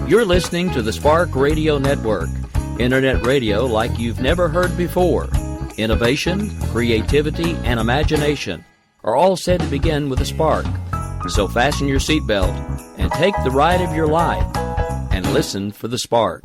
You're listening to the Spark Radio Network, internet radio like you've never heard before. Innovation, creativity, and imagination are all said to begin with a spark. So fasten your seatbelt and take the ride of your life and listen for the spark.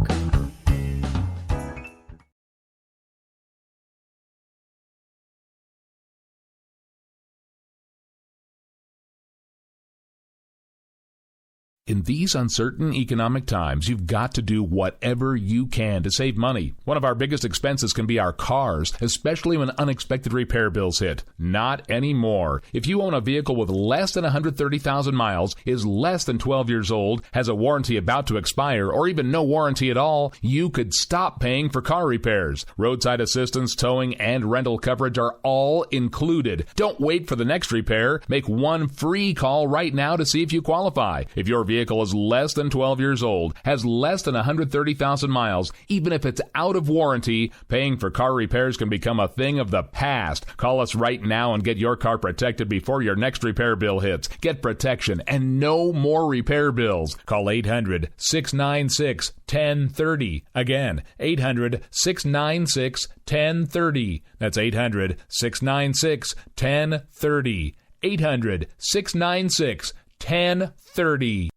In these uncertain economic times, you've got to do whatever you can to save money. One of our biggest expenses can be our cars, especially when unexpected repair bills hit. Not anymore. If you own a vehicle with less than 130,000 miles, is less than 12 years old, has a warranty about to expire, or even no warranty at all, you could stop paying for car repairs. Roadside assistance, towing, and rental coverage are all included. Don't wait for the next repair. Make one free call right now to see if you qualify. If your vehicle is less than 12 years old, has less than 130,000 miles, even if it's out of warranty, paying for car repairs can become a thing of the past. Call us right now and get your car protected before your next repair bill hits. Get protection and no more repair bills. Call 800-696-1030. Again, 800-696-1030. That's 800-696-1030. 800-696-1030.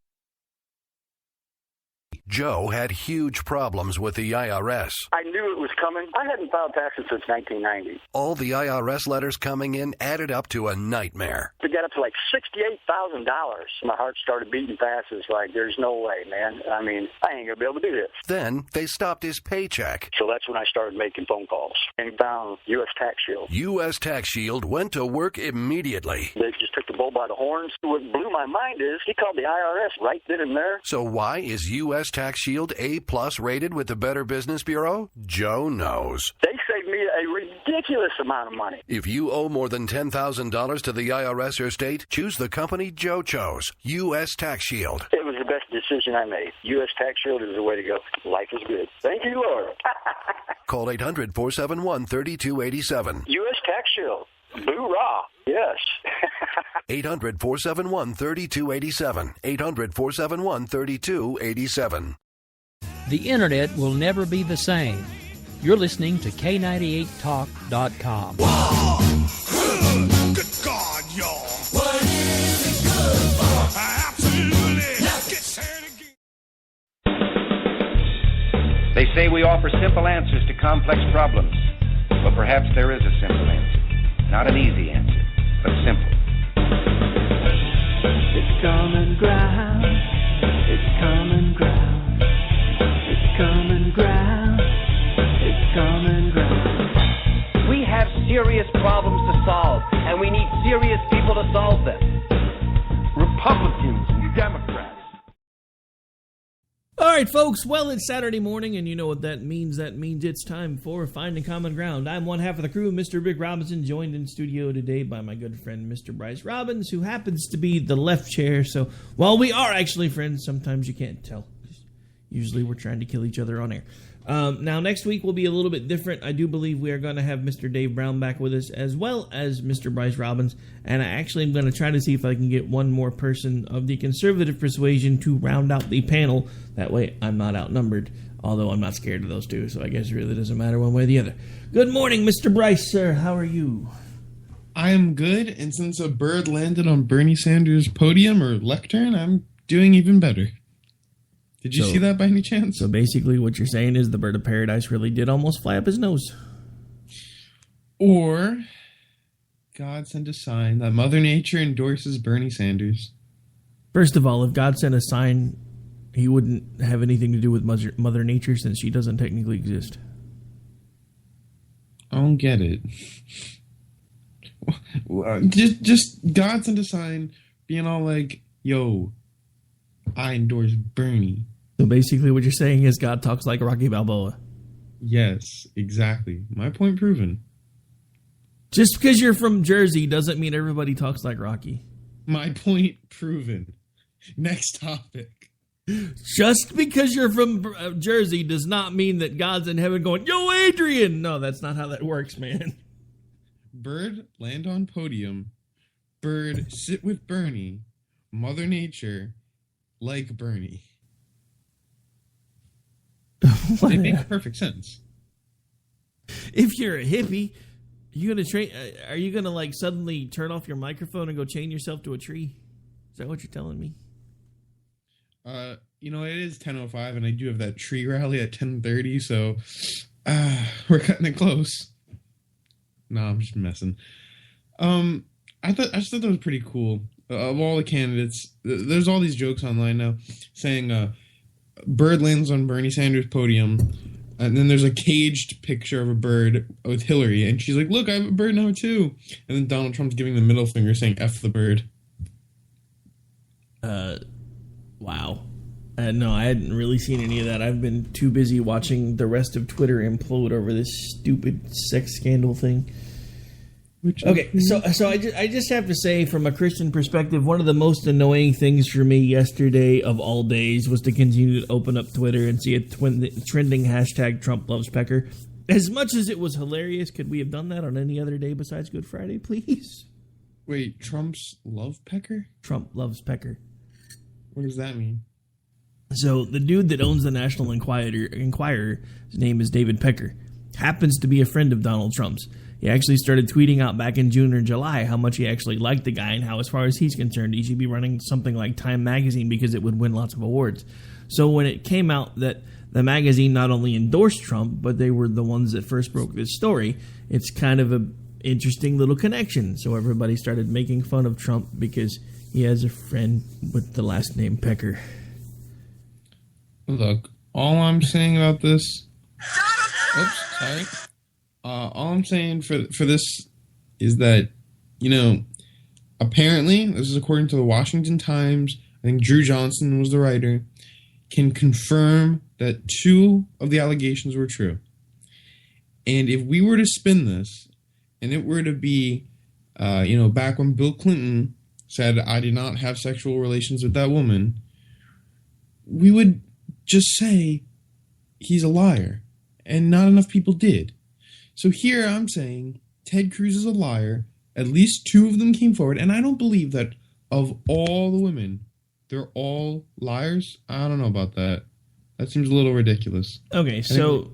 Joe had huge problems with the IRS. I knew it was coming. I hadn't filed taxes since 1990. All the IRS letters coming in added up to a nightmare. It got up to like $68,000. My heart started beating fast. It's like, there's no way, man. I mean, I ain't going to be able to do this. Then they stopped his paycheck. So that's when I started making phone calls and found U.S. Tax Shield. U.S. Tax Shield went to work immediately. They just took the bull by the horns. What blew my mind is he called the IRS right then and there. So why is U.S. Tax Shield A+ rated with the Better Business Bureau? Joe knows. They saved me a ridiculous amount of money. If you owe more than $10,000 to the IRS or state, choose the company Joe chose, U.S. Tax Shield. It was the best decision I made. U.S. Tax Shield is the way to go. Life is good. Thank you, Lord. Call 800-471-3287. U.S. Tax Shield. Boo-rah. Yes. 800-471-3287. 800-471-3287. The internet will never be the same. You're listening to K98Talk.com. Whoa! Good God, y'all. What is it good for? Absolutely. Let's get started again. They say we offer simple answers to complex problems. But perhaps there is a simple answer. Not an easy answer, but simple. It's common ground. It's common ground. It's common ground. It's common ground. We have serious problems to solve, and we need serious people to solve them. Republicans and Democrats. All right, folks. Well, it's Saturday morning, and you know what that means. That means it's time for Finding Common Ground. I'm one half of the crew, Mr. Rick Robinson, joined in studio today by my good friend, Mr. Bryce Robbins, who happens to be the left chair. So while we are actually friends, sometimes you can't tell. Usually we're trying to kill each other on air. Now, next week will be a little bit different. I do believe we are going to have Mr. Dave Brown back with us, as well as Mr. Bryce Robbins. And I actually am going to try to see if I can get one more person of the conservative persuasion to round out the panel. That way I'm not outnumbered, although I'm not scared of those two, so I guess it really doesn't matter one way or the other. Good morning, Mr. Bryce, sir. How are you? I am good, and since a bird landed on Bernie Sanders' podium or lectern, I'm doing even better. Did you see that by any chance? So basically what you're saying is the bird of paradise really did almost fly up his nose. Or God sent a sign that Mother Nature endorses Bernie Sanders. First of all, if God sent a sign, he wouldn't have anything to do with Mother Nature since she doesn't technically exist. I don't get it. Just God sent a sign being all like, yo, I endorse Bernie. So basically what you're saying is God talks like Rocky Balboa. Yes, exactly. My point proven. Just because you're from Jersey doesn't mean everybody talks like Rocky. My point proven. Next topic. Just because you're from Jersey does not mean that God's in heaven going, yo, Adrian! No, that's not how that works, man. Bird, land on podium. Bird, sit with Bernie. Mother Nature, like Bernie. They make perfect sense. If you're a hippie, are you gonna like suddenly turn off your microphone and go chain yourself to a tree? Is that what you're telling me? It is 10:05, and I do have that tree rally at 10:30, so we're cutting it close. No, I'm just messing. I just thought that was pretty cool. Of all the candidates, there's all these jokes online now saying bird lands on Bernie Sanders' podium, and then there's a caged picture of a bird with Hillary, and she's like, "Look, I have a bird now too." And then Donald Trump's giving the middle finger, saying "F the bird." Wow. No, I hadn't really seen any of that. I've been too busy watching the rest of Twitter implode over this stupid sex scandal thing. Okay, so I just have to say, from a Christian perspective, one of the most annoying things for me yesterday of all days was to continue to open up Twitter and see a trending hashtag Trump loves Pecker. As much as it was hilarious, could we have done that on any other day besides Good Friday, please? Wait, Trump's love Pecker? Trump loves Pecker. What does that mean? So the dude that owns the National Enquirer, his name is David Pecker, happens to be a friend of Donald Trump's. He actually started tweeting out back in June or July how much he actually liked the guy and how, as far as he's concerned, he should be running something like Time Magazine because it would win lots of awards. So when it came out that the magazine not only endorsed Trump, but they were the ones that first broke this story, it's kind of an interesting little connection. So everybody started making fun of Trump because he has a friend with the last name Pecker. Look, all I'm saying about this... Oops, sorry. All I'm saying for this is that, apparently, this is according to the Washington Times, I think Drew Johnson was the writer, can confirm that 2 of the allegations were true. And if we were to spin this, and it were to be, back when Bill Clinton said, "I did not have sexual relations with that woman," we would just say he's a liar. And not enough people did. So here I'm saying Ted Cruz is a liar. At least 2 of them came forward. And I don't believe that of all the women, they're all liars. I don't know about that. That seems a little ridiculous. Okay, so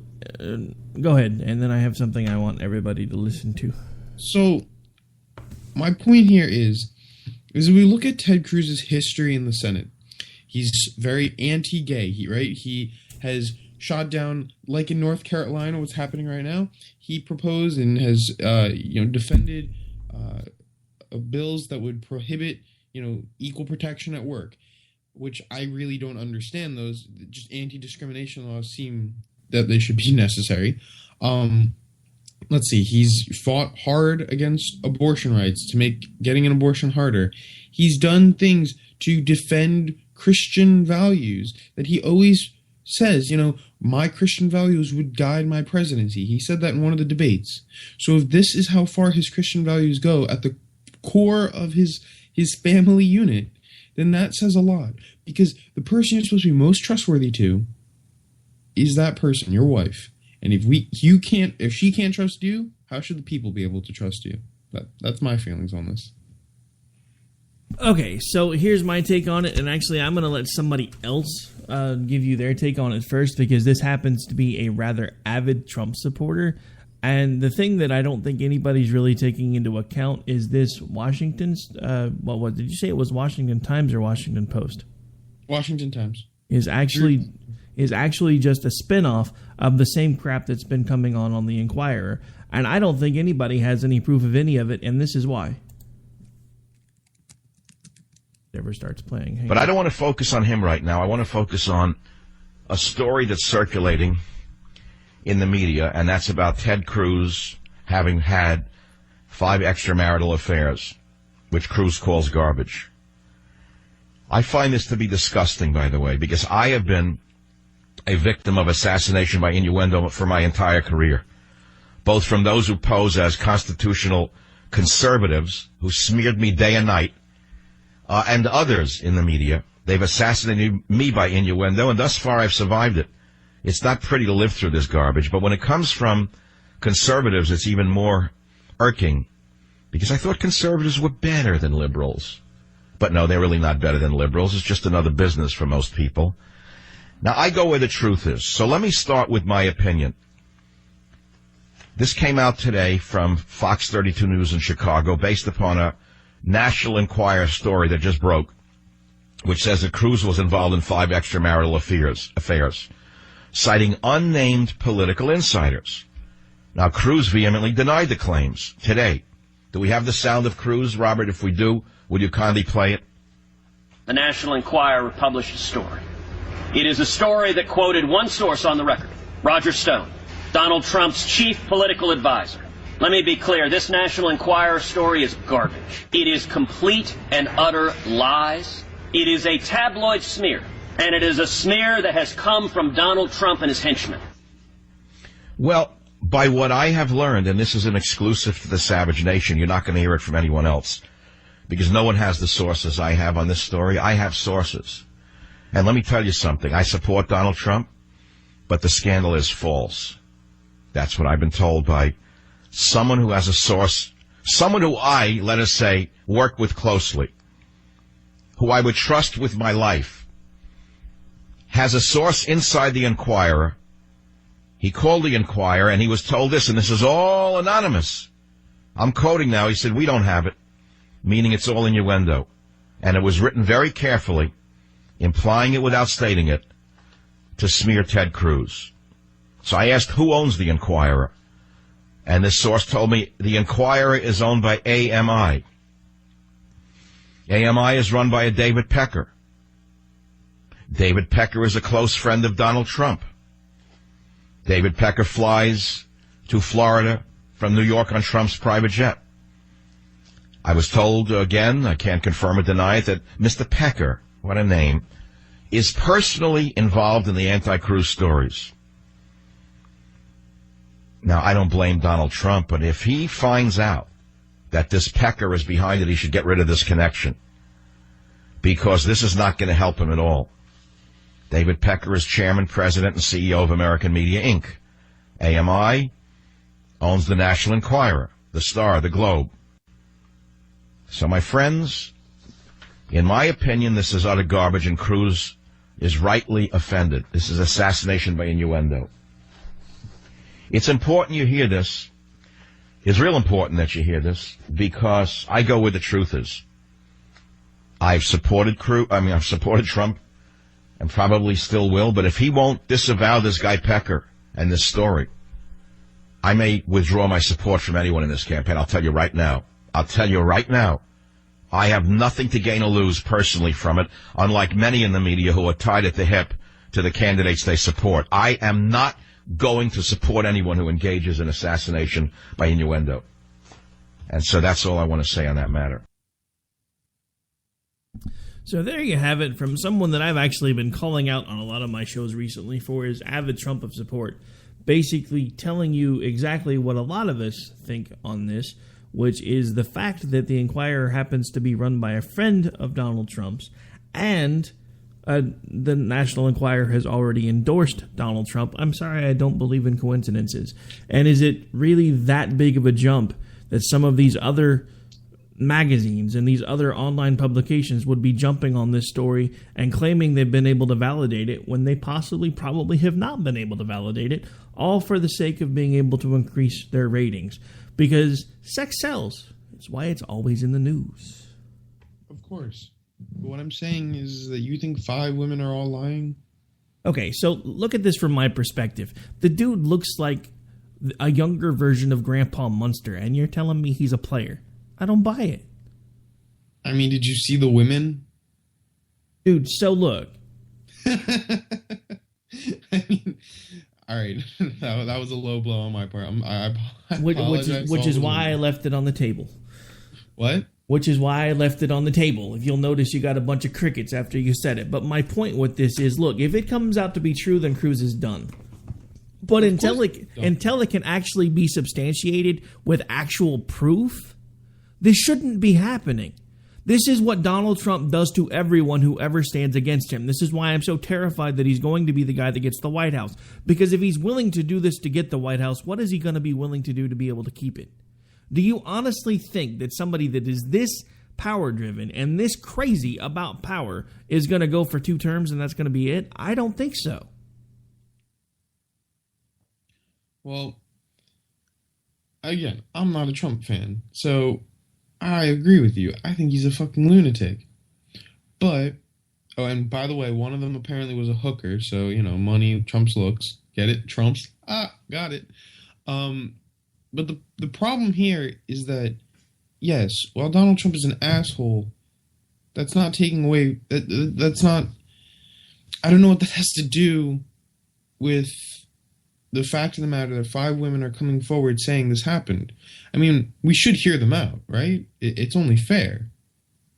go ahead. And then I have something I want everybody to listen to. So my point here is if we look at Ted Cruz's history in the Senate, he's very anti-gay, right? He has shot down, like in North Carolina, what's happening right now. He proposed and has, defended bills that would prohibit, equal protection at work, which I really don't understand. Those just anti-discrimination laws seem that they should be necessary. Let's see. He's fought hard against abortion rights to make getting an abortion harder. He's done things to defend Christian values that he always says, my Christian values would guide my presidency. He said that in one of the debates. So if this is how far his Christian values go at the core of his family unit, then that says a lot. Because the person you're supposed to be most trustworthy to is that person, your wife. And if she can't trust you, how should the people be able to trust you? That's my feelings on this. Okay, so here's my take on it, and actually I'm going to let somebody else give you their take on it first, because this happens to be a rather avid Trump supporter, and the thing that I don't think anybody's really taking into account is this Washington's, what did you say, it was Washington Times or Washington Post? Washington Times. Is actually just a spinoff of the same crap that's been coming on the Enquirer, and I don't think anybody has any proof of any of it, and this is why. Ever starts playing. But I don't want to focus on him right now. I want to focus on a story that's circulating in the media, and that's about Ted Cruz having had 5 extramarital affairs, which Cruz calls garbage. I find this to be disgusting, by the way, because I have been a victim of assassination by innuendo for my entire career, both from those who pose as constitutional conservatives who smeared me day and night, and others in the media. They've assassinated me by innuendo, and thus far I've survived it. It's not pretty to live through this garbage, but when it comes from conservatives, it's even more irking, because I thought conservatives were better than liberals. But no, they're really not better than liberals. It's just another business for most people. Now, I go where the truth is. So let me start with my opinion. This came out today from Fox 32 News in Chicago based upon a National Enquirer story that just broke, which says that Cruz was involved in 5 extramarital affairs, citing unnamed political insiders. Now, Cruz vehemently denied the claims today. Do we have the sound of Cruz, Robert? If we do, would you kindly play it? The National Enquirer published a story. It is a story that quoted one source on the record, Roger Stone, Donald Trump's chief political advisor. Let me be clear, this National Enquirer story is garbage. It is complete and utter lies. It is a tabloid smear, and it is a smear that has come from Donald Trump and his henchmen. Well, by what I have learned, and this is an exclusive to the Savage Nation, you're not going to hear it from anyone else, because no one has the sources I have on this story. I have sources. And let me tell you something. I support Donald Trump, but the scandal is false. That's what I've been told by someone who has a source, someone who I, let us say, work with closely, who I would trust with my life, has a source inside the Enquirer. He called the Enquirer, and he was told this, and this is all anonymous. I'm quoting now. He said, "We don't have it," meaning it's all innuendo. And it was written very carefully, implying it without stating it, to smear Ted Cruz. So I asked, who owns the Enquirer? And this source told me the Enquirer is owned by AMI. AMI is run by a David Pecker. David Pecker is a close friend of Donald Trump. David Pecker flies to Florida from New York on Trump's private jet. I was told, again, I can't confirm or deny it, that Mr. Pecker, what a name, is personally involved in the anti-Cruz stories. Now, I don't blame Donald Trump, but if he finds out that this Pecker is behind it, he should get rid of this connection, because this is not going to help him at all. David Pecker is chairman, president, and CEO of American Media, Inc. AMI owns the National Enquirer, the Star, the Globe. So, my friends, in my opinion, this is utter garbage, and Cruz is rightly offended. This is assassination by innuendo. It's important you hear this. It's real important that you hear this, because I go where the truth is. I've supported Trump, and probably still will, but if he won't disavow this guy Pecker and this story, I may withdraw my support from anyone in this campaign. I'll tell you right now. I have nothing to gain or lose personally from it, unlike many in the media who are tied at the hip to the candidates they support. I am not going to support anyone who engages in assassination by innuendo. And so that's all I want to say on that matter. So there you have it from someone that I've actually been calling out on a lot of my shows recently for his avid Trump of support, basically telling you exactly what a lot of us think on this, which is the fact that the Enquirer happens to be run by a friend of Donald Trump's, and the National Enquirer has already endorsed Donald Trump. I'm sorry, I don't believe in coincidences. And is it really that big of a jump that some of these other magazines and these other online publications would be jumping on this story and claiming they've been able to validate it when they probably have not been able to validate it, all for the sake of being able to increase their ratings? Because sex sells. It's why it's always in the news. Of course. But what I'm saying is that you think 5 women are all lying? Okay, so look at this from my perspective. The dude looks like a younger version of Grandpa Munster, and you're telling me he's a player. I don't buy it. I mean, did you see the women? Dude, so look. I mean, all right. that was a low blow on my part. I apologize. Which is why I left it on the table. What? Which is why I left it on the table. If you'll notice, you got a bunch of crickets after you said it. But my point with this is, look, if it comes out to be true, then Cruz is done. But until it can actually be substantiated with actual proof, this shouldn't be happening. This is what Donald Trump does to everyone who ever stands against him. This is why I'm so terrified that he's going to be the guy that gets the White House. Because if he's willing to do this to get the White House, what is he going to be willing to do to be able to keep it? Do you honestly think that somebody that is this power driven and this crazy about power is going to go for 2 terms and that's going to be it? I don't think so. Well, again, I'm not a Trump fan, so I agree with you. I think he's a fucking lunatic. But, oh, and by the way, one of them apparently was a hooker, so, you know, money trumps looks. Get it? Trumps? Got it. But the problem here is that, yes, while Donald Trump is an asshole, that's not taking away, that's not, I don't know what that has to do with the fact of the matter that 5 women are coming forward saying this happened. I mean, we should hear them out, right? It's only fair.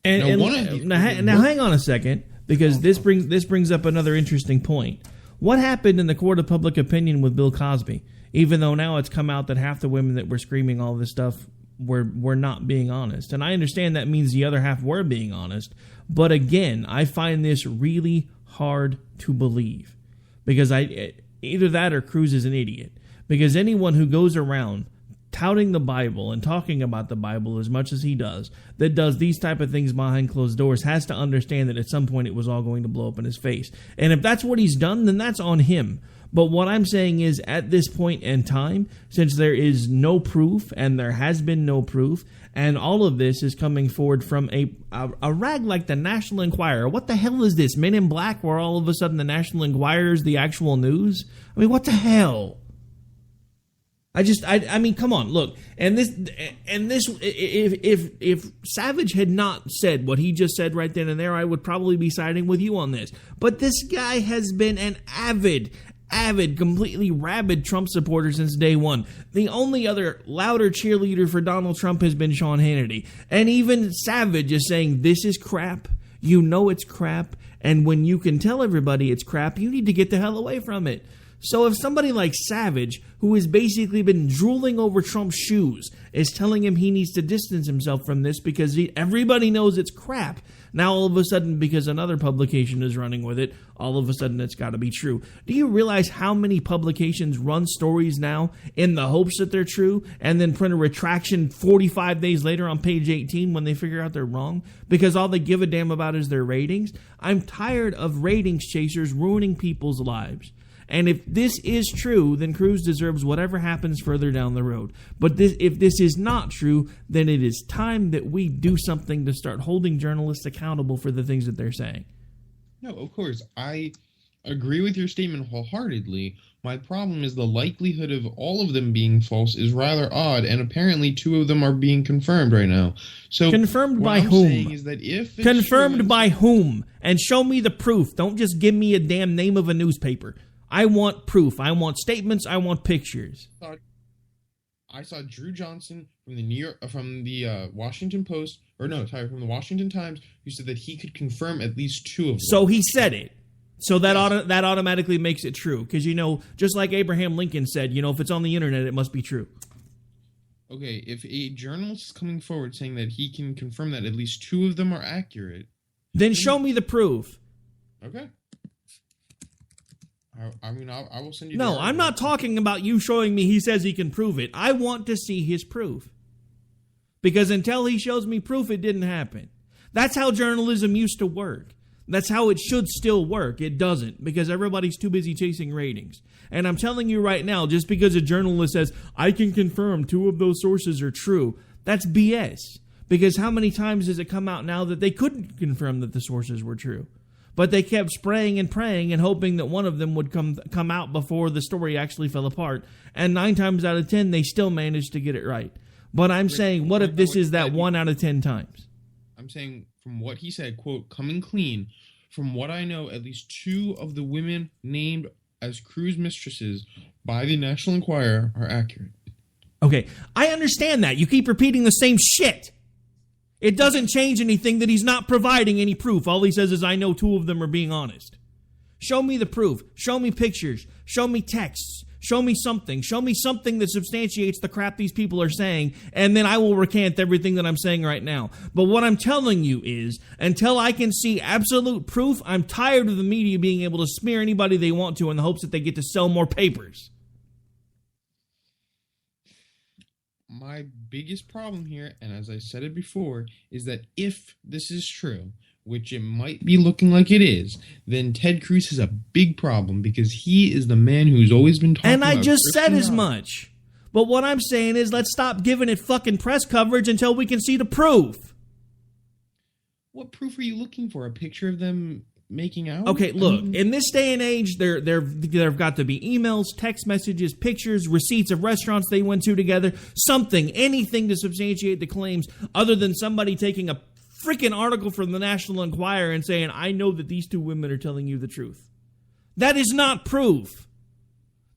Now, hang on a second, because this brings up another interesting point. What happened in the court of public opinion with Bill Cosby? Even though now it's come out that half the women that were screaming all this stuff were not being honest. And I understand that means the other half were being honest. But again, I find this really hard to believe. Because either that or Cruz is an idiot. Because anyone who goes around touting the Bible and talking about the Bible as much as he does, that does these type of things behind closed doors, has to understand that at some point it was all going to blow up in his face. And if that's what he's done, then that's on him. But what I'm saying is, at this point in time, since there is no proof, and there has been no proof, and all of this is coming forward from a rag like the National Enquirer. What the hell is this? Men in Black, where all of a sudden the National Enquirer is the actual news? I mean, what the hell? I mean, come on, look, and this, if Savage had not said what he just said right then and there, I would probably be siding with you on this. But this guy has been an avid, completely rabid Trump supporter since day one. The only other louder cheerleader for Donald Trump has been Sean Hannity. And even Savage is saying, this is crap. You know it's crap. And when you can tell everybody it's crap, you need to get the hell away from it. So if somebody like Savage, who has basically been drooling over Trump's shoes, is telling him he needs to distance himself from this because everybody knows it's crap, now all of a sudden, because another publication is running with it, all of a sudden it's got to be true. Do you realize how many publications run stories now in the hopes that they're true and then print a retraction 45 days later on page 18 when they figure out they're wrong? Because all they give a damn about is their ratings. I'm tired of ratings chasers ruining people's lives. And if this is true, then Cruz deserves whatever happens further down the road. But if this is not true, then it is time that we do something to start holding journalists accountable for the things that they're saying. No, of course. I agree with your statement wholeheartedly. My problem is the likelihood of all of them being false is rather odd, and apparently 2 of them are being confirmed right now. So confirmed by whom? Is that if confirmed by whom? And show me the proof. Don't just give me a damn name of a newspaper. I want proof. I want statements. I want pictures. I saw Drew Johnson from the Washington Post, from the Washington Times, who said that he could confirm at least 2 of them. So he said it. So that automatically makes it true. Because, just like Abraham Lincoln said, if it's on the internet, it must be true. Okay, if a journalist is coming forward saying that he can confirm that at least 2 of them are accurate, then show me the proof. Okay. I will send you. No, I'm not talking about you showing me he says he can prove it. I want to see his proof. Because until he shows me proof, it didn't happen. That's how journalism used to work. That's how it should still work. It doesn't, because everybody's too busy chasing ratings. And I'm telling you right now, just because a journalist says, I can confirm 2 of those sources are true, that's BS. Because how many times has it come out now that they couldn't confirm that the sources were true? But they kept spraying and praying and hoping that one of them would come out before the story actually fell apart. And 9 times out of 10, they still managed to get it right. But I'm saying, what if this is that 1 out of 10 times? I'm saying, from what he said, quote, coming clean, from what I know, at least 2 of the women named as Cruz mistresses by the National Enquirer are accurate. Okay, I understand that. You keep repeating the same shit. It doesn't change anything that he's not providing any proof. All he says is, I know 2 of them are being honest. Show me the proof. Show me pictures. Show me texts. Show me something. Show me something that substantiates the crap these people are saying, and then I will recant everything that I'm saying right now. But what I'm telling you is, until I can see absolute proof, I'm tired of the media being able to smear anybody they want to in the hopes that they get to sell more papers. my biggest problem here, and as I said it before, is that if this is true, which it might be looking like it is, then Ted Cruz has a big problem because he is the man who's always been talking about... And I just said as much. But what I'm saying is let's stop giving it fucking press coverage until we can see the proof. What proof are you looking for? A picture of them making out? Okay, look, in this day and age, there've got to be emails, text messages, pictures, receipts of restaurants they went to together, something, anything to substantiate the claims other than somebody taking a freaking article from the National Enquirer and saying, I know that these two women are telling you the truth. That is not proof.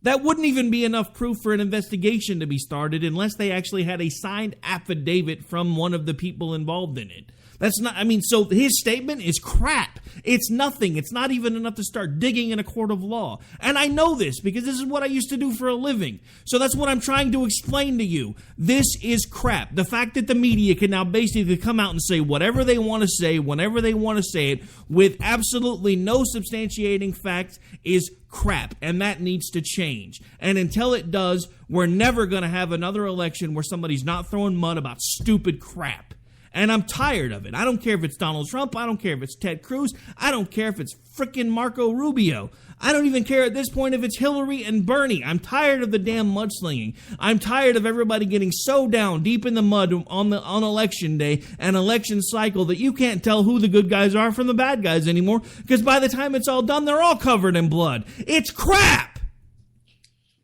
That wouldn't even be enough proof for an investigation to be started unless they actually had a signed affidavit from one of the people involved in it. That's not, I mean, so his statement is crap. It's nothing. It's not even enough to start digging in a court of law. And I know this because this is what I used to do for a living. So that's what I'm trying to explain to you. This is crap. The fact that the media can now basically come out and say whatever they want to say, whenever they want to say it, with absolutely no substantiating facts is crap. And that needs to change. And until it does, we're never going to have another election where somebody's not throwing mud about stupid crap. And I'm tired of it. I don't care if it's Donald Trump. I don't care if it's Ted Cruz. I don't care if it's frickin' Marco Rubio. I don't even care at this point if it's Hillary and Bernie. I'm tired of the damn mudslinging. I'm tired of everybody getting so down deep in the mud on election day and election cycle that you can't tell who the good guys are from the bad guys anymore, because by the time it's all done, they're all covered in blood. It's crap!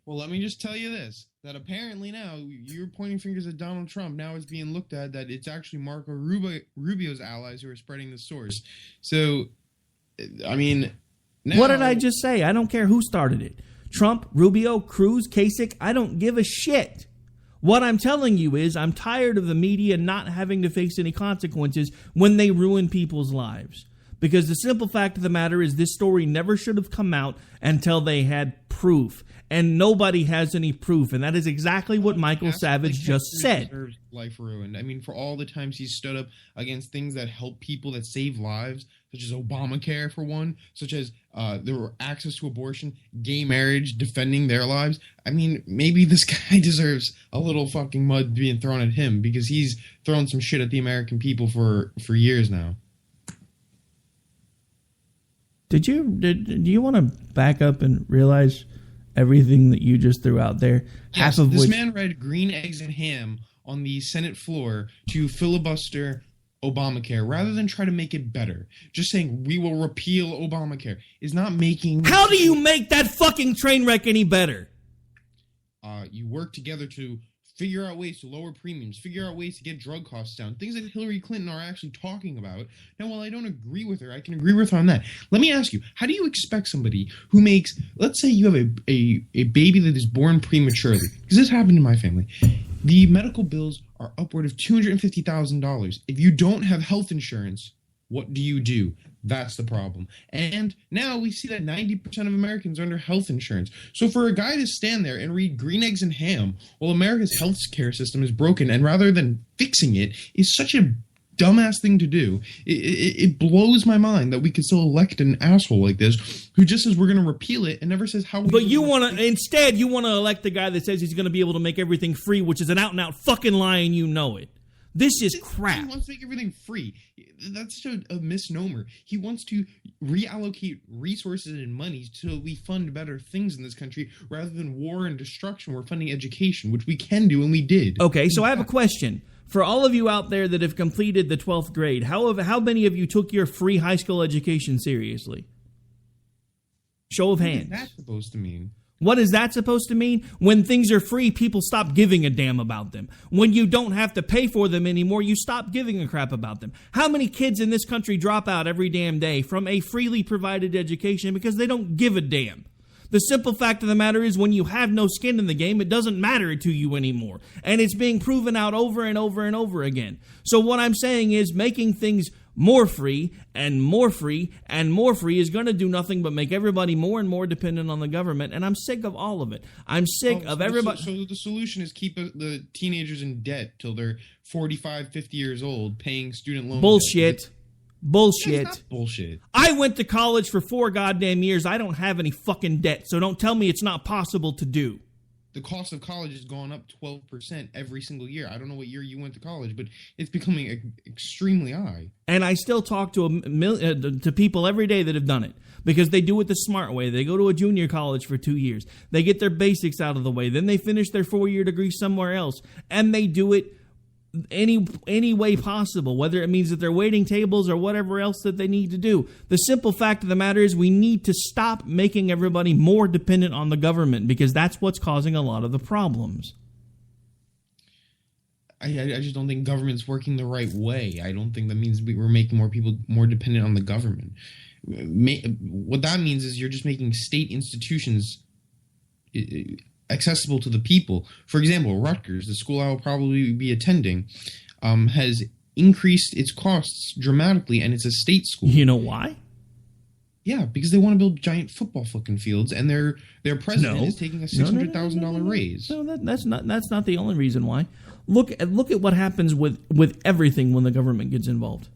Well, let me just tell you this, that apparently now you're pointing fingers at Donald Trump. Now it's being looked at that it's actually Marco Rubio's allies who are spreading the source. So, I mean... Now, what did I just say? I don't care who started it. Trump, Rubio, Cruz, Kasich, I don't give a shit. What I'm telling you is I'm tired of the media not having to face any consequences when they ruin people's lives. Because the simple fact of the matter is this story never should have come out until they had proof. And nobody has any proof. And that is exactly what Michael Savage just said. Life ruined. I mean, for all the times he's stood up against things that help people, that save lives, such as Obamacare for one, such as their access to abortion, gay marriage, defending their lives. I mean, maybe this guy deserves a little fucking mud being thrown at him because he's thrown some shit at the American people for years now. Do you want to back up and realize everything that you just threw out there? Yes, this man read Green Eggs and Ham on the Senate floor to filibuster Obamacare rather than try to make it better. Just saying we will repeal Obamacare is not making... How do you make that fucking train wreck any better? You work together to figure out ways to lower premiums, figure out ways to get drug costs down, things that Hillary Clinton are actually talking about. Now, while I don't agree with her, I can agree with her on that. Let me ask you, how do you expect somebody who makes, let's say you have a baby that is born prematurely, because this happened in my family, the medical bills are upward of $250,000. If you don't have health insurance, what do? That's the problem. And now we see that 90% of Americans are under health insurance. So for a guy to stand there and read Green Eggs and Ham while America's health care system is broken, and rather than fixing it, is such a dumbass thing to do. It blows my mind that we could still elect an asshole like this who just says we're going to repeal it and never says how. But you want to instead elect the guy that says he's going to be able to make everything free, which is an out and out fucking lie, and you know it. This is crap. He wants to make everything free. That's such a misnomer. He wants to reallocate resources and money so we fund better things in this country rather than war and destruction. We're funding education, which we can do and we did. Okay, so I have a question. For all of you out there that have completed the 12th grade, how many of you took your free high school education seriously? Show of hands. What is that supposed to mean? What is that supposed to mean? When things are free, people stop giving a damn about them. When you don't have to pay for them anymore, you stop giving a crap about them. How many kids in this country drop out every damn day from a freely provided education because they don't give a damn? The simple fact of the matter is when you have no skin in the game, it doesn't matter to you anymore. And it's being proven out over and over and over again. So what I'm saying is making things more free and more free and more free is going to do nothing but make everybody more and more dependent on the government. And I'm sick of all of it. I'm sick of everybody. So the solution is keep the teenagers in debt till they're 45, 50 years old paying student loans. Bullshit. Bullshit. That's not bullshit. I went to college for 4 goddamn years. I don't have any fucking debt, so don't tell me it's not possible to do. the cost of college has gone up 12% every single year. I don't know what year you went to college, but it's becoming extremely high. And I still talk to to people every day that have done it, because they do it the smart way. They go to a junior college for 2 years. They get their basics out of the way. Then they finish their 4-year degree somewhere else. And they do it any way possible, whether it means that they're waiting tables or whatever else that they need to do. The simple fact of the matter is we need to stop making everybody more dependent on the government, because that's what's causing a lot of the problems. I just don't think government's working the right way. I don't think that means we're making more people more dependent on the government. What that means is you're just making state institutions accessible to the people. For example, Rutgers, the school I will probably be attending, has increased its costs dramatically, and it's a state school. You know why? Yeah, because they want to build giant football fucking fields, and their president is taking a $600,000 raise. No, that's not the only reason why. Look at what happens with everything when the government gets involved.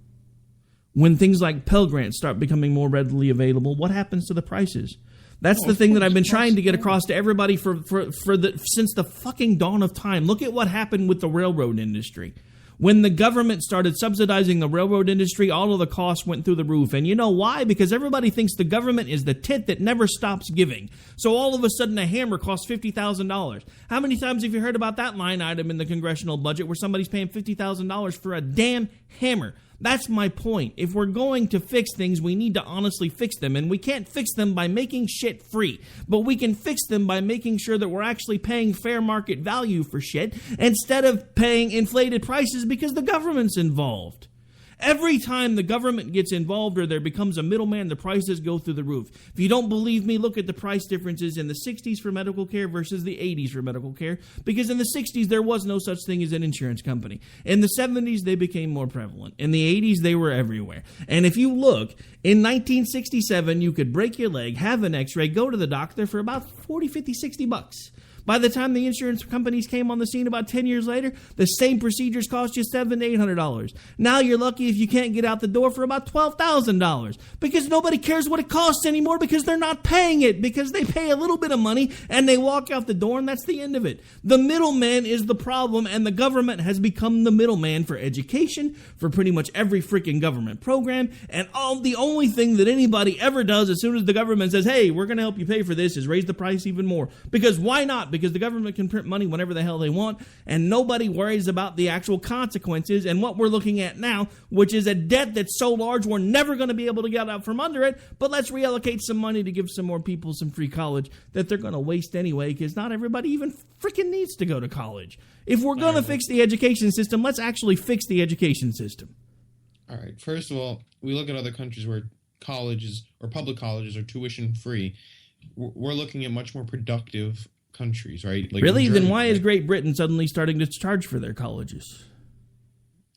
When things like Pell Grants start becoming more readily available, what happens to the prices? That's the thing that I've been trying to get across to everybody since the fucking dawn of time. Look at what happened with the railroad industry. When the government started subsidizing the railroad industry, all of the costs went through the roof. And you know why? Because everybody thinks the government is the tit that never stops giving. So all of a sudden a hammer costs $50,000. How many times have you heard about that line item in the congressional budget where somebody's paying $50,000 for a damn hammer? That's my point. If we're going to fix things, we need to honestly fix them. And we can't fix them by making shit free. But we can fix them by making sure that we're actually paying fair market value for shit instead of paying inflated prices because the government's involved. Every time the government gets involved or there becomes a middleman, the prices go through the roof. If you don't believe me, look at the price differences in the 60s for medical care versus the 80s for medical care. Because in the 60s, there was no such thing as an insurance company. In the 70s, they became more prevalent. In the 80s, they were everywhere. And if you look, in 1967, you could break your leg, have an x-ray, go to the doctor for about $40, $50, $60. By the time the insurance companies came on the scene about 10 years later, the same procedures cost you $700 to $800. Now you're lucky if you can't get out the door for about $12,000 because nobody cares what it costs anymore because they're not paying it, because they pay a little bit of money and they walk out the door and that's the end of it. The middleman is the problem, and the government has become the middleman for education, for pretty much every freaking government program, and the only thing that anybody ever does as soon as the government says, hey, we're going to help you pay for this, is raise the price even more. Because why not? Because the government can print money whenever the hell they want, and nobody worries about the actual consequences and what we're looking at now, which is a debt that's so large we're never going to be able to get out from under it. But let's reallocate some money to give some more people some free college that they're going to waste anyway, because not everybody even freaking needs to go to college. If we're going to fix the education system, let's actually fix the education system. All right. First of all, we look at other countries where colleges or public colleges are tuition free. We're looking at much more productive countries, right? Like really? Germany, then why is Great Britain suddenly starting to charge for their colleges?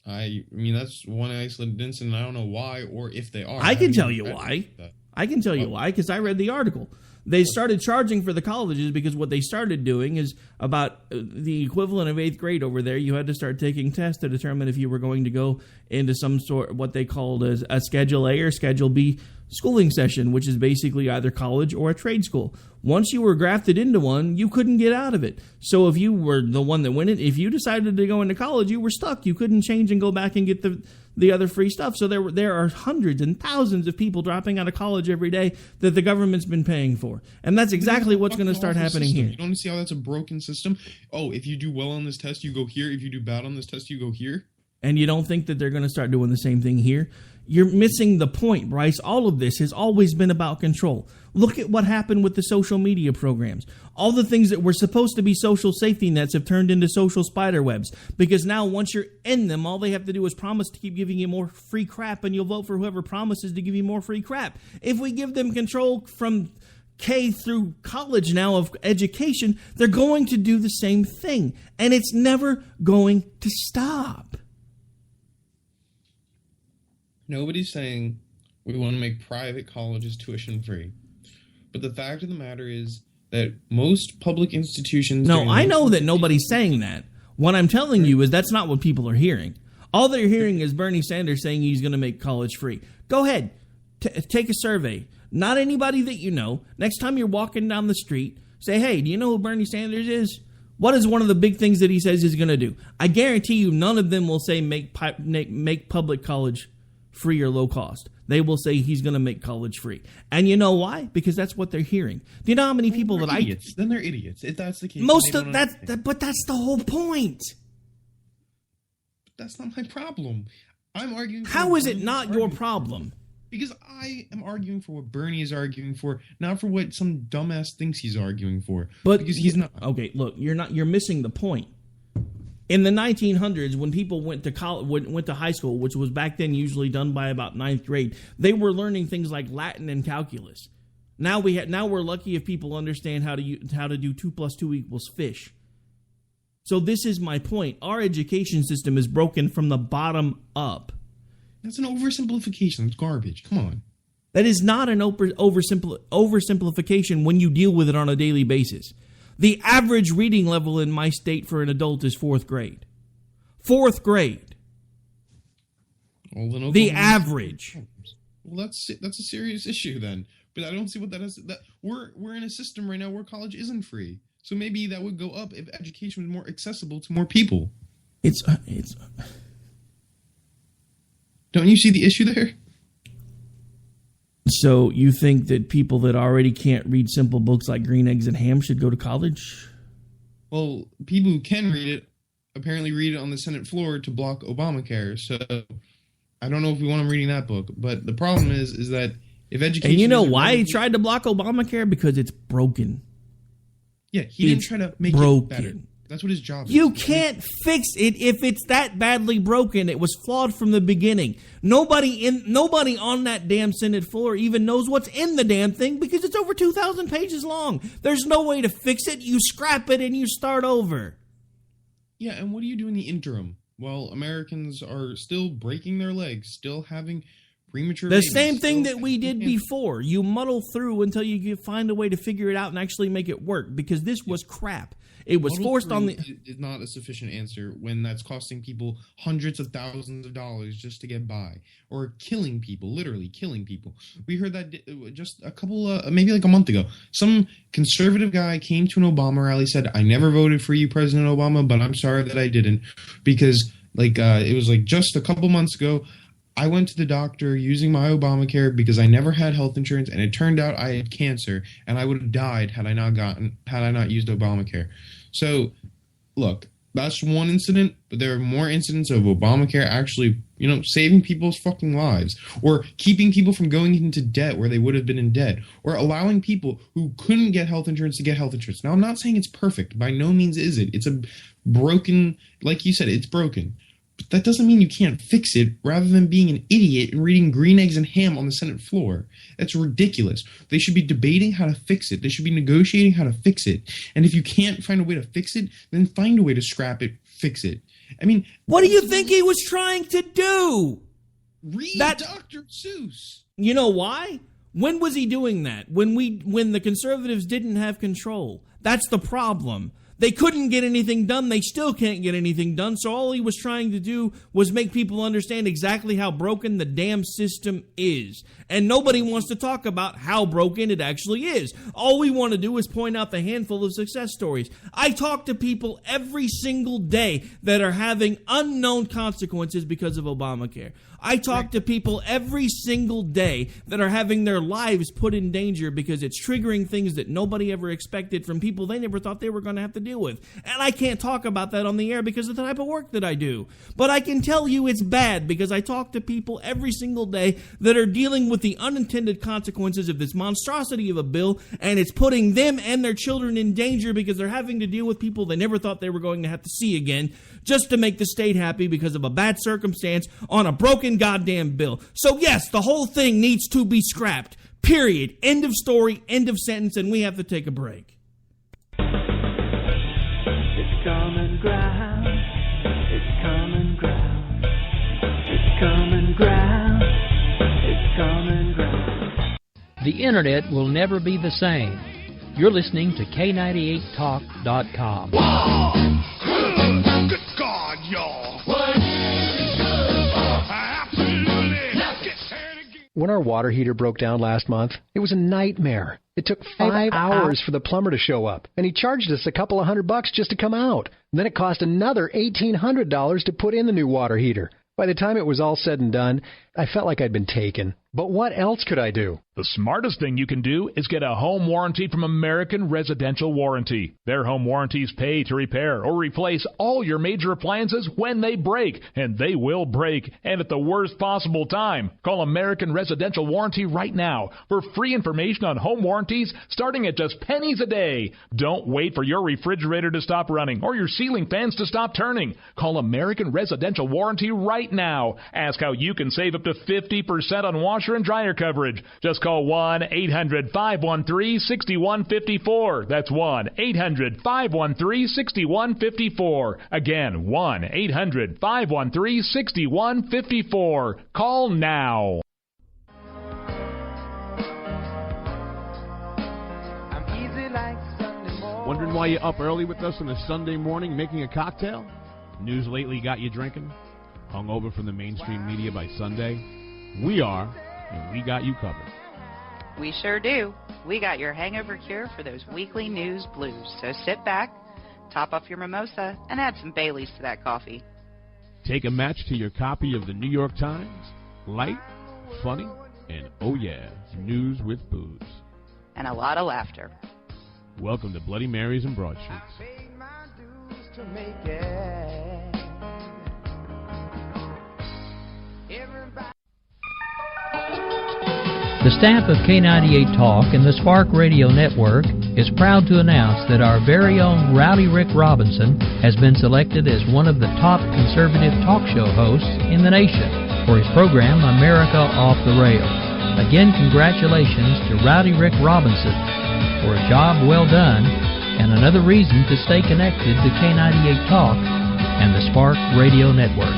I mean, that's one isolated incident. I don't know why or if they are. I can tell you why. I can tell you why, because I read the article. They started charging for the colleges because what they started doing is about the equivalent of 8th grade over there. You had to start taking tests to determine if you were going to go into some sort, what they called as a Schedule A or Schedule B schooling session, which is basically either college or a trade school. Once you were grafted into one, you couldn't get out of it. So if you were the one that went in, if you decided to go into college, you were stuck. You couldn't change and go back and get the other free stuff. So there are hundreds and thousands of people dropping out of college every day that the government's been paying for. And that's exactly what's going to start happening here. You don't see how that's a broken system? Oh, if you do well on this test, you go here. If you do bad on this test, you go here. And you don't think that they're going to start doing the same thing here? You're missing the point, Bryce. All of this has always been about control. Look at what happened with the social media programs. All the things that were supposed to be social safety nets have turned into social spider webs. Because now once you're in them, all they have to do is promise to keep giving you more free crap, and you'll vote for whoever promises to give you more free crap. If we give them control from K through college now of education, they're going to do the same thing. And it's never going to stop. Nobody's saying we want to make private colleges tuition free. But the fact of the matter is that most public institutions... No, I know that nobody's saying that. What I'm telling you is that's not what people are hearing. All they're hearing is Bernie Sanders saying he's going to make college free. Go ahead. Take a survey. Not anybody that you know. Next time you're walking down the street, Say, hey, do you know who Bernie Sanders is? What is one of the big things that he says he's going to do? I guarantee you none of them will say make public college free or low cost. They will say he's going to make college free. And you know why? Because that's what they're hearing. Do you know how many people that idiots. Then they're idiots. If that's the case. But that's the whole point. That's not my problem. I'm arguing. How is it not your problem? Because I am arguing for what Bernie is arguing for, not for what some dumbass thinks he's arguing for. But because he's not. Okay, look, you're missing the point. In the 1900s, when people went to college, went to high school, which was back then usually done by about 9th grade, they were learning things like Latin and calculus. Now we're lucky if people understand how to do 2 + 2 = fish. So this is my point. Our education system is broken from the bottom up. That's an oversimplification. It's garbage. Come on. That is not an oversimplification when you deal with it on a daily basis. The average reading level in my state for an adult is 4th grade. 4th grade. Well, the average. Well, that's a serious issue then. But I don't see what that is. That we're in a system right now where college isn't free. So maybe that would go up if education was more accessible to more people. It's. Don't you see the issue there? So you think that people that already can't read simple books like Green Eggs and Ham should go to college? Well, people who can read it apparently read it on the Senate floor to block Obamacare. So I don't know if we want them reading that book. But the problem is that if education... And you know why he tried to block Obamacare? Because it's broken. Yeah, he didn't try to make it better. That's what his job is. You can't fix it if it's that badly broken. It was flawed from the beginning. Nobody on that damn Senate floor even knows what's in the damn thing because it's over 2,000 pages long. There's no way to fix it. You scrap it and you start over. Yeah, and what do you do in the interim? While Americans are still breaking their legs, still having premature The babies, same thing that we did before. You muddle through until you find a way to figure it out and actually make it work because this was crap. It was forced on the... Is not a sufficient answer when that's costing people hundreds of thousands of dollars just to get by. Or killing people, literally killing people. We heard that just a couple, maybe like a month ago. Some conservative guy came to an Obama rally, said, I never voted for you, President Obama, but I'm sorry that I didn't. Because it was just a couple months ago, I went to the doctor using my Obamacare because I never had health insurance, and it turned out I had cancer, and I would have died had I not used Obamacare. So, look, that's one incident, but there are more incidents of Obamacare actually, saving people's fucking lives, or keeping people from going into debt where they would have been in debt, or allowing people who couldn't get health insurance to get health insurance. Now, I'm not saying it's perfect. By no means is it. It's a broken, like you said, it's broken. But that doesn't mean you can't fix it rather than being an idiot and reading Green Eggs and Ham on the Senate floor. That's ridiculous. They should be debating how to fix it. They should be negotiating how to fix it. And if you can't find a way to fix it, then find a way to scrap it, fix it. I mean... What do you think he was trying to do? Read Dr. Seuss. You know why? When was he doing that? When the conservatives didn't have control. That's the problem. They couldn't get anything done. They still can't get anything done. So all he was trying to do was make people understand exactly how broken the damn system is. And nobody wants to talk about how broken it actually is. All we want to do is point out the handful of success stories. I talk to people every single day that are having unknown consequences because of Obamacare. I talk to people every single day that are having their lives put in danger because it's triggering things that nobody ever expected from people they never thought they were going to have to deal with. And I can't talk about that on the air because of the type of work that I do. But I can tell you it's bad because I talk to people every single day that are dealing with the unintended consequences of this monstrosity of a bill, and it's putting them and their children in danger because they're having to deal with people they never thought they were going to have to see again just to make the state happy because of a bad circumstance on a broken goddamn bill. So yes, the whole thing needs to be scrapped. Period. End of story, end of sentence, and we have to take a break. It's common ground. It's common ground. It's common ground. It's common ground. The internet will never be the same. You're listening to K98Talk.com. Good God, y'all. What is it good for? Absolutely. Let's get started again. When our water heater broke down last month, it was a nightmare. It took 5 hours for the plumber to show up, and he charged us a couple of $100 just to come out. And then it cost another $1,800 to put in the new water heater. By the time it was all said and done, I felt like I'd been taken. But what else could I do? The smartest thing you can do is get a home warranty from American Residential Warranty. Their home warranties pay to repair or replace all your major appliances when they break, and they will break, and at the worst possible time. Call American Residential Warranty right now for free information on home warranties starting at just pennies a day. Don't wait for your refrigerator to stop running or your ceiling fans to stop turning. Call American Residential Warranty right now. Ask how you can save up to 50% on washer and dryer coverage. Just call 1-800-513-6154. That's 1-800-513-6154. Again, 1-800-513-6154. Call now. Wondering why you're up early with us on a Sunday morning making a cocktail? News lately got you drinking? Hungover from the mainstream media by Sunday? We are, and we got you covered. We sure do. We got your hangover cure for those weekly news blues. So sit back, top off your mimosa, and add some Baileys to that coffee. Take a match to your copy of the New York Times. Light, funny, and oh yeah, news with booze. And a lot of laughter. Welcome to Bloody Marys and Broadsheets. The staff of K98 Talk and the Spark Radio Network is proud to announce that our very own Rowdy Rick Robinson has been selected as one of the top conservative talk show hosts in the nation for his program America Off the Rail. Again, congratulations to Rowdy Rick Robinson for a job well done and another reason to stay connected to K98 Talk and the Spark Radio Network.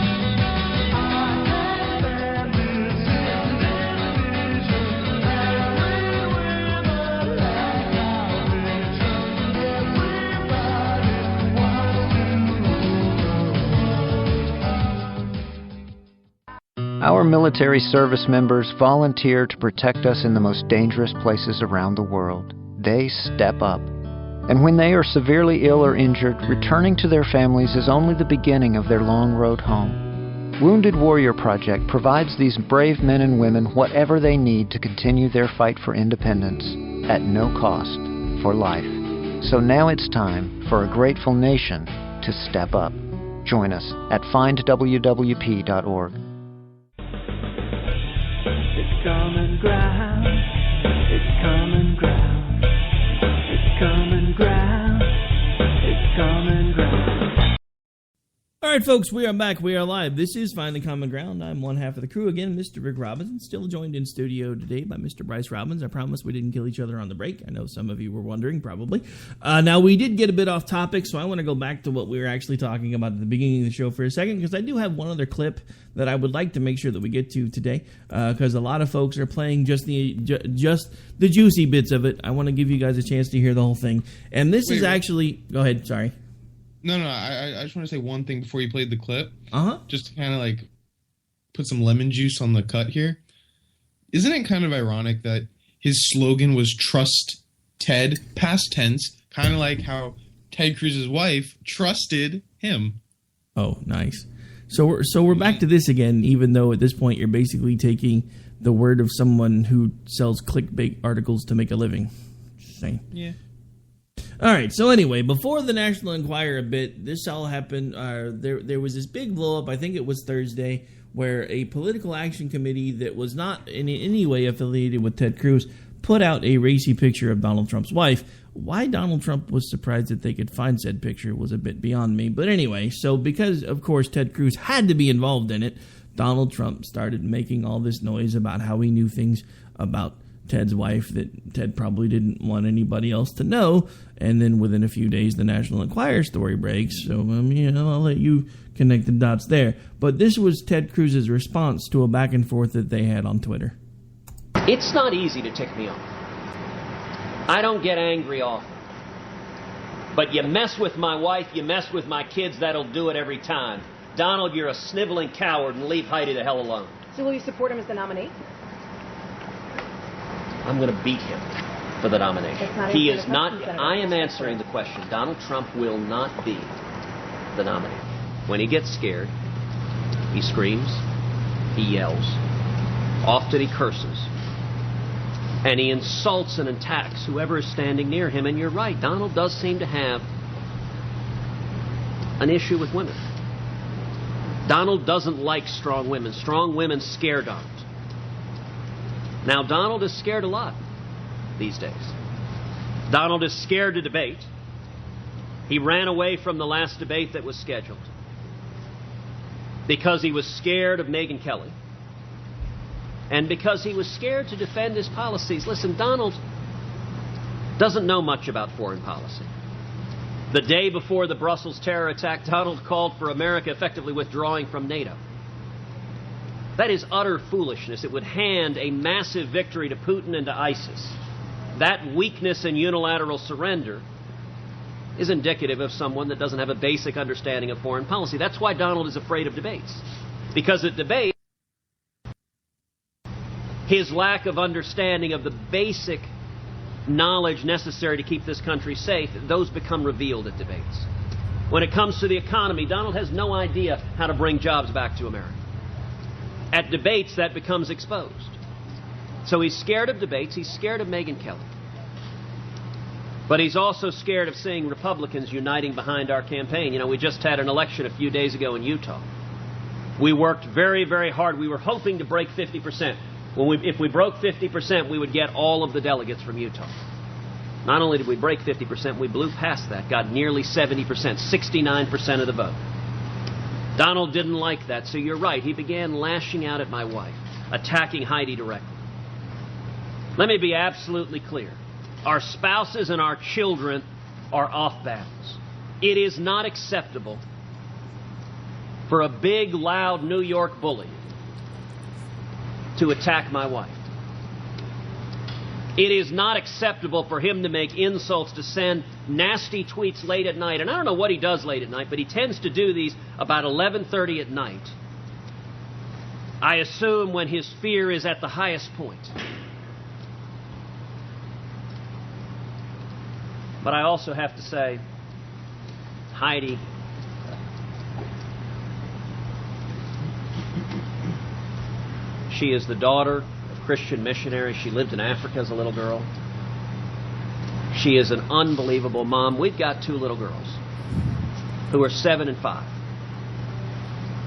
Our military service members volunteer to protect us in the most dangerous places around the world. They step up. And when they are severely ill or injured, returning to their families is only the beginning of their long road home. Wounded Warrior Project provides these brave men and women whatever they need to continue their fight for independence at no cost for life. So now it's time for a grateful nation to step up. Join us at findwwp.org. It's common ground. It's common ground. It's common ground. It's common ground. All right, folks, we are back. We are live. This is Finding Common Ground. I'm one half of the crew again, Mr. Rick Robinson, still joined in studio today by Mr. Bryce Robbins. I promise we didn't kill each other on the break. I know some of you were wondering, probably. Now, we did get a bit off topic, so I want to go back to what we were actually talking about at the beginning of the show for a second, because I do have one other clip that I would like to make sure that we get to today, because a lot of folks are playing just the juicy bits of it. I want to give you guys a chance to hear the whole thing. And this is actually... Go ahead, sorry. No, I just want to say one thing before you played the clip. Uh-huh. Just to kind of like put some lemon juice on the cut here. Isn't it kind of ironic that his slogan was trust Ted, past tense, kind of like how Ted Cruz's wife trusted him. Oh, nice. So we're back to this again, even though at this point you're basically taking the word of someone who sells clickbait articles to make a living. Just saying. Yeah. All right, so anyway, before the National Enquirer bit, this all happened. There was this big blow-up, I think it was Thursday, where a political action committee that was not in any way affiliated with Ted Cruz put out a racy picture of Donald Trump's wife. Why Donald Trump was surprised that they could find said picture was a bit beyond me. But anyway, so because, of course, Ted Cruz had to be involved in it, Donald Trump started making all this noise about how he knew things about Ted's wife that Ted probably didn't want anybody else to know. And then within a few days, the National Enquirer story breaks. So, I'll let you connect the dots there. But this was Ted Cruz's response to a back and forth that they had on Twitter. It's not easy to tick me off. I don't get angry often. But you mess with my wife, you mess with my kids, that'll do it every time. Donald, you're a sniveling coward, and leave Heidi the hell alone. So will you support him as the nominee? I'm going to beat him. for the nomination. He is not. I am answering the question. Donald Trump will not be the nominee. When he gets scared, he screams, he yells, often he curses, and he insults and attacks whoever is standing near him. And you're right, Donald does seem to have an issue with women. Donald doesn't like strong women. Strong women scare Donald. Now, Donald is scared a lot these days. Donald is scared to debate. He ran away from the last debate that was scheduled because he was scared of Megyn Kelly and because he was scared to defend his policies. Listen, Donald doesn't know much about foreign policy. The day before the Brussels terror attack, Donald called for America effectively withdrawing from NATO. That is utter foolishness. It would hand a massive victory to Putin and to ISIS. That weakness and unilateral surrender is indicative of someone that doesn't have a basic understanding of foreign policy. That's why Donald is afraid of debates. Because at debate, his lack of understanding of the basic knowledge necessary to keep this country safe, those become revealed at debates. When it comes to the economy, Donald has no idea how to bring jobs back to America. At debates, that becomes exposed. So he's scared of debates. He's scared of Megyn Kelly. But he's also scared of seeing Republicans uniting behind our campaign. You know, we just had an election a few days ago in Utah. We worked very, very hard. We were hoping to break 50%. If we broke 50%, we would get all of the delegates from Utah. Not only did we break 50%, we blew past that, got nearly 70%, 69% of the vote. Donald didn't like that, so you're right. He began lashing out at my wife, attacking Heidi directly. Let me be absolutely clear. Our spouses and our children are off bounds. It is not acceptable for a big, loud New York bully to attack my wife. It is not acceptable for him to make insults, to send nasty tweets late at night. And I don't know what he does late at night, but he tends to do these about 11:30 at night. I assume when his fear is at the highest point. But I also have to say, Heidi, she is the daughter of Christian missionaries. She lived in Africa as a little girl. She is an unbelievable mom. We've got two little girls who are 7 and 5.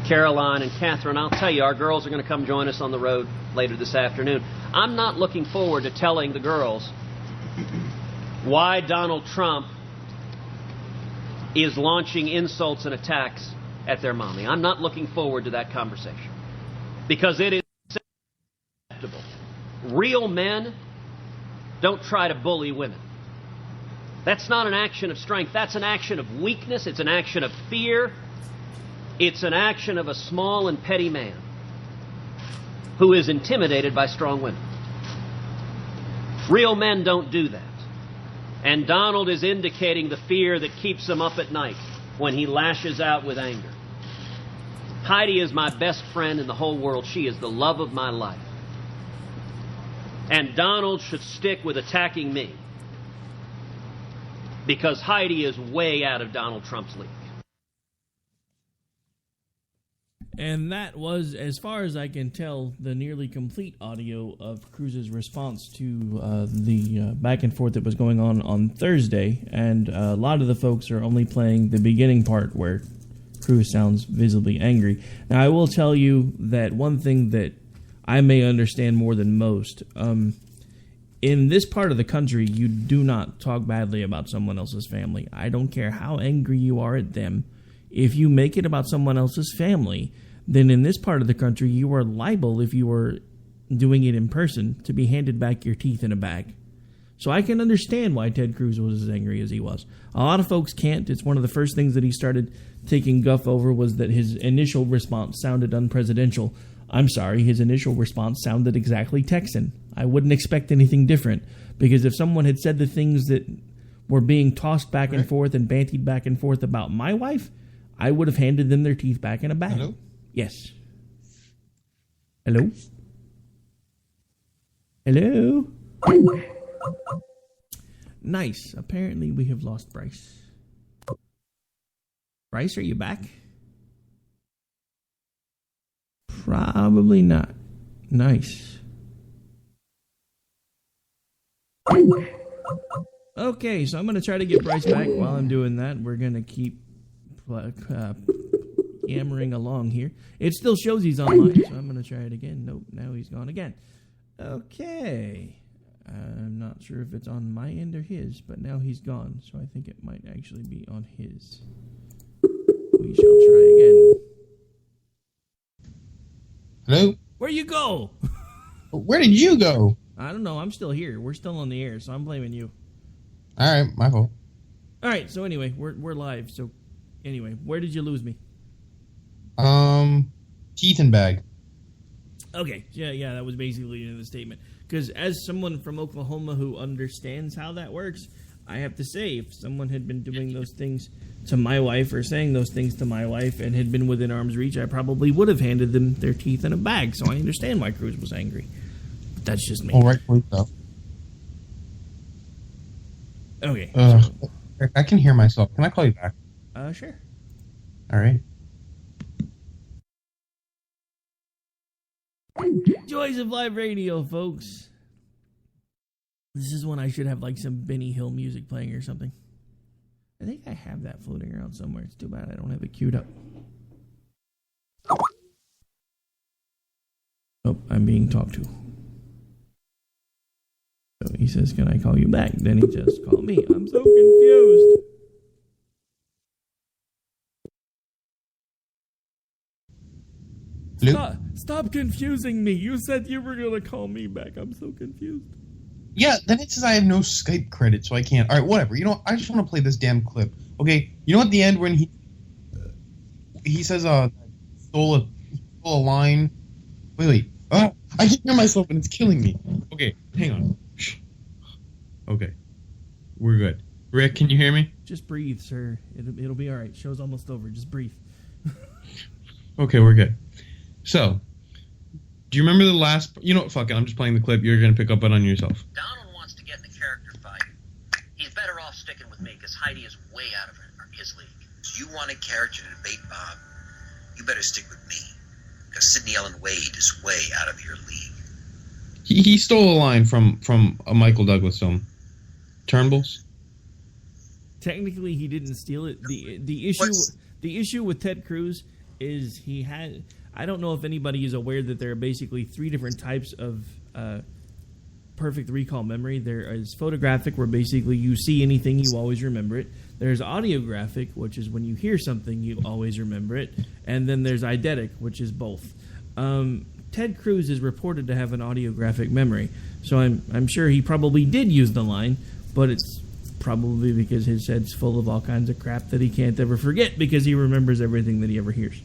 Caroline and Catherine. I'll tell you, our girls are going to come join us on the road later this afternoon. I'm not looking forward to telling the girls why Donald Trump is launching insults and attacks at their mommy. I'm not looking forward to that conversation because it is acceptable. Real men don't try to bully women. That's not an action of strength. That's an action of weakness. It's an action of fear. It's an action of a small and petty man who is intimidated by strong women. Real men don't do that. And Donald is indicating the fear that keeps him up at night when he lashes out with anger. Heidi is my best friend in the whole world. She is the love of my life. And Donald should stick with attacking me because Heidi is way out of Donald Trump's league. And that was, as far as I can tell, the nearly complete audio of Cruz's response to the back and forth that was going on Thursday. And a lot of the folks are only playing the beginning part where Cruz sounds visibly angry. Now, I will tell you that one thing that I may understand more than most, in this part of the country, you do not talk badly about someone else's family. I don't care how angry you are at them. If you make it about someone else's family, then in this part of the country, you are liable, if you were doing it in person, to be handed back your teeth in a bag. So I can understand why Ted Cruz was as angry as he was. A lot of folks can't. It's one of the first things that he started taking guff over was that his initial response sounded unpresidential. I'm sorry, his initial response sounded exactly Texan. I wouldn't expect anything different, because if someone had said the things that were being tossed back and forth and bantied back and forth about my wife, I would have handed them their teeth back in a bag. Hello? Yes. Hello? Hello? Nice. Apparently we have lost Bryce. Bryce, are you back? Probably not. Nice. Okay, so I'm going to try to get Bryce back. While I'm doing that, we're going to keep yammering along here. It still shows he's online, so I'm going to try it again. Nope, now he's gone again. Okay. I'm not sure if it's on my end or his, but now he's gone, so I think it might actually be on his. We shall try again. Hello? Where you go? Where did you go? I don't know. I'm still here. We're still on the air, so I'm blaming you. All right, my fault. All right, so anyway, we're live. So anyway, where did you lose me? Teeth and bag. Okay, yeah, that was basically the statement. Because as someone from Oklahoma who understands how that works, I have to say, if someone had been doing those things to my wife or saying those things to my wife and had been within arm's reach, I probably would have handed them their teeth in a bag. So I understand why Cruz was angry. But that's just me. All right, please go. Okay. I can hear myself. Can I call you back? Sure. All right. Joys of Live Radio, folks. This is when I should have like some Benny Hill music playing or something. I think I have that floating around somewhere. It's too bad I don't have it queued up. Oh, I'm being talked to. So he says, can I call you back? Then he just called me. I'm so confused. Stop confusing me. You said you were going to call me back. I'm so confused. Yeah, then it says I have no Skype credit, so I can't. All right, whatever. You know, I just want to play this damn clip. Okay, you know at the end when he says stole a line. Wait. I can hear myself and it's killing me. Okay, hang on. Okay, we're good. Rick, can you hear me? Just breathe, sir. It'll be all right. Show's almost over. Just breathe. Okay, we're good. So, do you remember the last... You know what, fuck it, I'm just playing the clip. You're going to pick up on yourself. Donald wants to get in the character fight. He's better off sticking with me, because Heidi is way out of his league. If you want a character to debate Bob, you better stick with me, because Sidney Ellen Wade is way out of your league. He stole a line from a Michael Douglas film. Turnbull's? Technically, he didn't steal it. The issue with Ted Cruz is he had... I don't know if anybody is aware that there are basically 3 different types of perfect recall memory. There is photographic, where basically you see anything, you always remember it. There's audiographic, which is when you hear something, you always remember it. And then there's eidetic, which is both. Ted Cruz is reported to have an audiographic memory, so I'm sure he probably did use the line, but it's probably because his head's full of all kinds of crap that he can't ever forget because he remembers everything that he ever hears.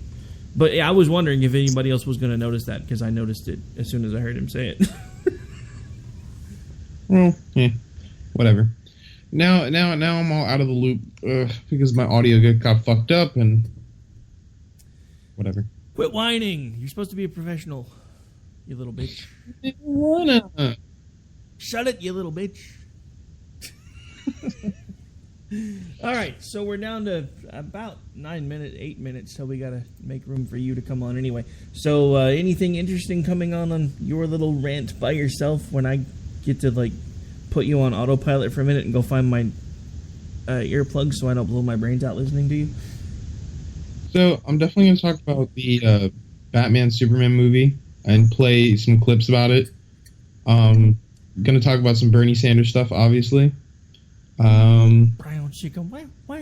But yeah, I was wondering if anybody else was going to notice that, because I noticed it as soon as I heard him say it. Well, yeah, whatever. Now I'm all out of the loop because my audio got fucked up and whatever. Quit whining. You're supposed to be a professional, you little bitch. I don't wanna. Shut it, you little bitch. All right, so we're down to about 8 minutes, so we got to make room for you to come on anyway. So anything interesting coming on your little rant by yourself when I get to, like, put you on autopilot for a minute and go find my earplugs so I don't blow my brains out listening to you? So I'm definitely going to talk about the Batman-Superman movie and play some clips about it. Going to talk about some Bernie Sanders stuff, obviously. Brown chicken, wow, wow.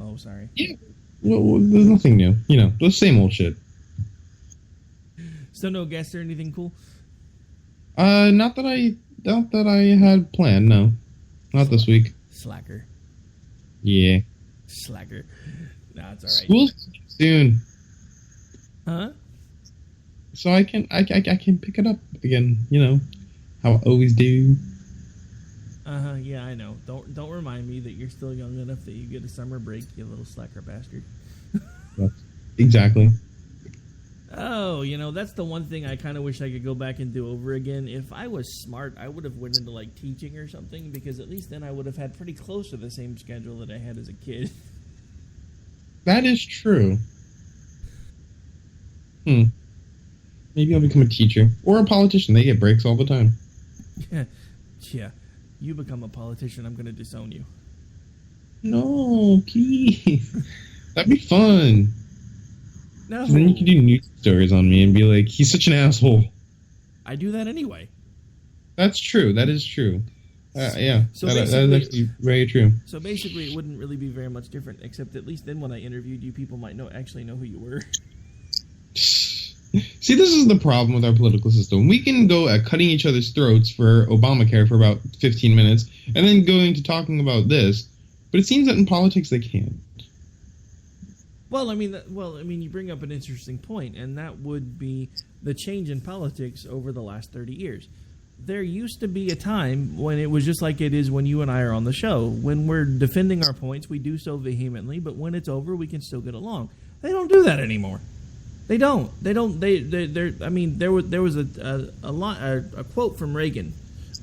Oh, sorry. Yeah. Well, there's nothing new. You know, the same old shit. So no guests or anything cool? Not that I had planned, no. Not this week. Slacker. Yeah. Slacker. Nah, it's alright. School's soon. Huh? So I can pick it up again, you know, how I always do. Yeah, I know. Don't remind me that you're still young enough that you get a summer break, you little slacker bastard. Exactly. Oh, that's the one thing I kind of wish I could go back and do over again. If I was smart, I would have went into like teaching or something, because at least then I would have had pretty close to the same schedule that I had as a kid. That is true. Maybe I'll become a teacher or a politician. They get breaks all the time. Yeah. You become a politician, I'm going to disown you. No, please. That'd be fun. No. Then you can do news stories on me and be like, he's such an asshole. I do that anyway. That's true. That is true. Yeah, So that is actually very true. So basically, it wouldn't really be very much different, except at least then when I interviewed you, people might actually know who you were. See, this is the problem with our political system. We can go at cutting each other's throats for Obamacare for about 15 minutes, and then go into talking about this, but it seems that in politics they can't. Well, I mean, you bring up an interesting point, and that would be the change in politics over the last 30 years. There used to be a time when it was just like it is when you and I are on the show. When we're defending our points, we do so vehemently, but when it's over, we can still get along. They don't do that anymore. They don't. I mean, there was a quote from Reagan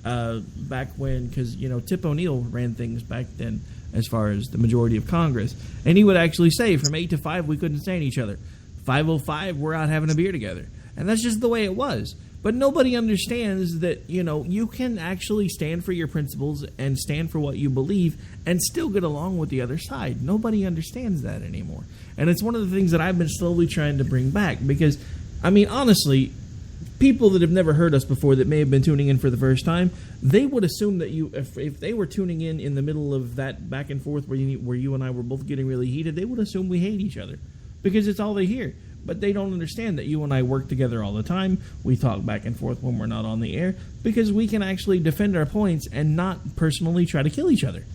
back when, because Tip O'Neill ran things back then as far as the majority of Congress, and he would actually say from 8 to 5 we couldn't stand each other. 5:05 we're out having a beer together, and that's just the way it was. But nobody understands that you can actually stand for your principles and stand for what you believe and still get along with the other side. Nobody understands that anymore. And it's one of the things that I've been slowly trying to bring back, because, I mean, honestly, people that have never heard us before that may have been tuning in for the first time, they would assume that if they were tuning in the middle of that back and forth where you and I were both getting really heated, they would assume we hate each other, because it's all they hear. But they don't understand that you and I work together all the time. We talk back and forth when we're not on the air, because we can actually defend our points and not personally try to kill each other.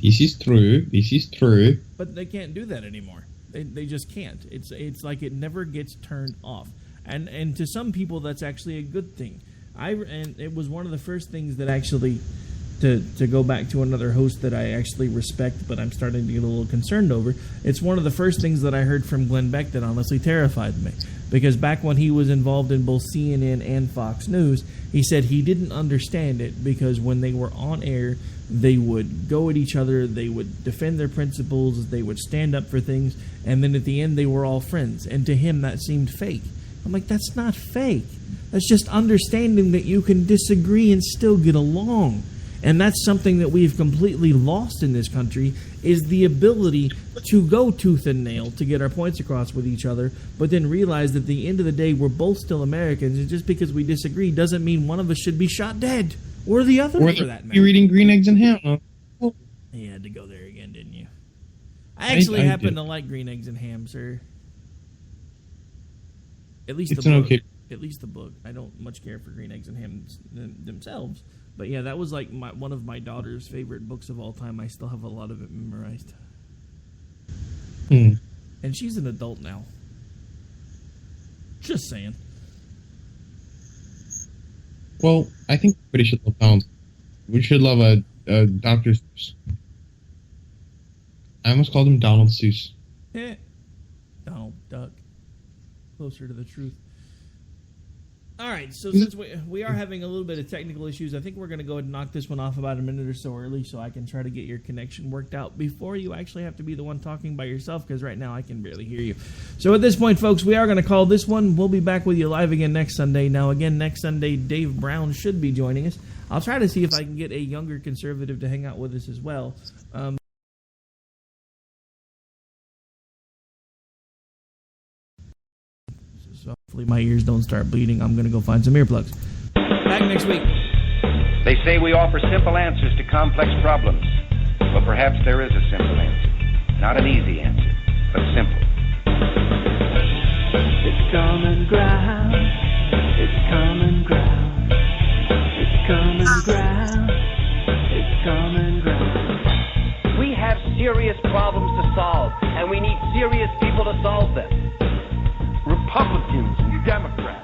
This is true. But they can't do that anymore. They just can't. It's like it never gets turned off. And to some people, that's actually a good thing. And it was one of the first things that actually, to go back to another host that I actually respect, but I'm starting to get a little concerned over, it's one of the first things that I heard from Glenn Beck that honestly terrified me. Because back when he was involved in both CNN and Fox News, he said he didn't understand it, because when they were on air, they would go at each other, they would defend their principles, they would stand up for things, and then at the end they were all friends. And to him that seemed fake. I'm like, that's not fake. That's just understanding that you can disagree and still get along. And that's something that we've completely lost in this country, is the ability to go tooth and nail to get our points across with each other, but then realize that at the end of the day, we're both still Americans, and just because we disagree doesn't mean one of us should be shot dead, or the other, for that matter. You're eating Green Eggs and Ham. You had to go there again, didn't you? I actually happen to like Green Eggs and Ham, sir. At least It's the book. okay. At least the book. I don't much care for Green Eggs and Ham themselves. But yeah, that was like one of my daughter's favorite books of all time. I still have a lot of it memorized. And she's an adult now. Just saying. Well, I think everybody should love Donald. We should love a Dr. Seuss. I almost called him Donald Seuss. Donald Duck. Closer to the truth. All right, so since we are having a little bit of technical issues, I think we're going to go ahead and knock this one off about a minute or so early, so I can try to get your connection worked out before you actually have to be the one talking by yourself, because right now I can barely hear you. So at this point, folks, we are going to call this one. We'll be back with you live again next Sunday. Now, again, next Sunday, Dave Brown should be joining us. I'll try to see if I can get a younger conservative to hang out with us as well. So hopefully my ears don't start bleeding. I'm going to go find some earplugs. Back next week. They say we offer simple answers to complex problems, but perhaps there is a simple answer. Not an easy answer, but simple. It's common ground. It's common ground. It's common ground. It's common ground. We have serious problems to solve, and we need serious people to solve them. Republicans and Democrats.